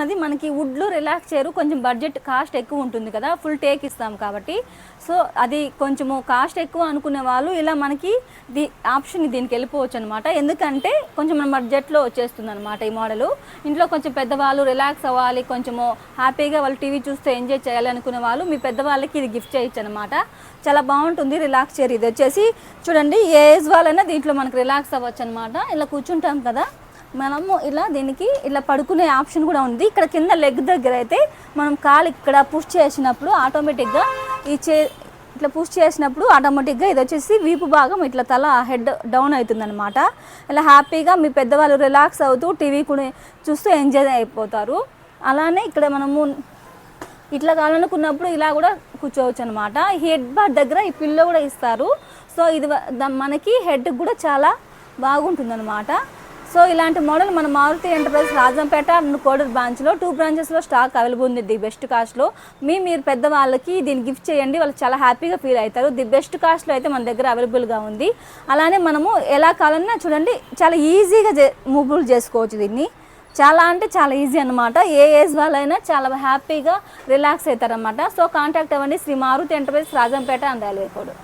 అది మనకి వుడ్లో relax chair కొంచెం బడ్జెట్ కాస్ట్ ఎక్కువ ఉంటుంది కదా, ఫుల్ టేక్ ఇస్తాం కాబట్టి. సో అది కొంచెము కాస్ట్ ఎక్కువ అనుకునే వాళ్ళు ఇలా మనకి ఆప్షన్ దీనికి వెళ్ళిపోవచ్చు అనమాట. ఎందుకంటే కొంచెం మన బడ్జెట్లో వచ్చేస్తుంది అనమాట ఈ మోడలు. ఇంట్లో కొంచెం పెద్దవాళ్ళు రిలాక్స్ అవ్వాలి, కొంచెము హ్యాపీగా వాళ్ళు టీవీ చూస్తే ఎంజాయ్ చేయాలి అనుకునే వాళ్ళు మీ పెద్దవాళ్ళకి ఇది గిఫ్ట్ చేయొచ్చు అనమాట. చాలా బాగుంటుంది రిలాక్స్ చైర్. ఇది వచ్చేసి చూడండి, ఏ ఏజ్ వాళ్ళైనా దీంట్లో మనకు రిలాక్స్ అవ్వచ్చు అనమాట. ఇలా కూర్చుంటాం కదా మనము, ఇలా దీనికి ఇలా పడుకునే ఆప్షన్ కూడా ఉంది. ఇక్కడ కింద లెగ్ దగ్గర అయితే మనం కాలు ఇక్కడ పుష్ చేసినప్పుడు ఆటోమేటిక్గా ఈ ఇట్లా పుష్ చేసినప్పుడు ఆటోమేటిక్గా ఇది వచ్చేసి వీపు భాగం ఇట్లా తల హెడ్ డౌన్ అవుతుంది అనమాట. ఇలా హ్యాపీగా మీ పెద్దవాళ్ళు రిలాక్స్ అవుతూ టీవీ కూడా చూస్తూ ఎంజాయ్ అయిపోతారు. అలానే ఇక్కడ మనము ఇట్లా కావాలనుకున్నప్పుడు ఇలా కూడా కూర్చోవచ్చు అనమాట. హెడ్ బార్ దగ్గర ఈ పిల్లో కూడా ఇస్తారు. సో ఇది మనకి హెడ్ కూడా చాలా బాగుంటుంది అనమాట. సో ఇలాంటి మోడల్ మన మారుతి ఎంటర్ప్రైజ్ రాజంపేట అండ్ కోడూరు బ్రాంచ్లో 2 బ్రాంచెస్లో స్టాక్ అవైలబుల్ ఉంది ది బెస్ట్ కాస్ట్లో. మీరు పెద్దవాళ్ళకి దీన్ని గిఫ్ట్ చేయండి, వాళ్ళు చాలా హ్యాపీగా ఫీల్ అవుతారు. ది బెస్ట్ కాస్ట్లో అయితే మన దగ్గర అవైలబుల్గా ఉంది. అలానే మనము ఎలా కావాలన్నా చూడండి చాలా ఈజీగా మూవ్ చేసుకోవచ్చు దీన్ని. చాలా అంటే చాలా ఈజీ అనమాట. ఏ ఏజ్ వాళ్ళైనా చాలా హ్యాపీగా రిలాక్స్ అవుతారనమాట. సో కాంటాక్ట్ అవ్వండి Sri Maruti enterprise Rajampet and railway code.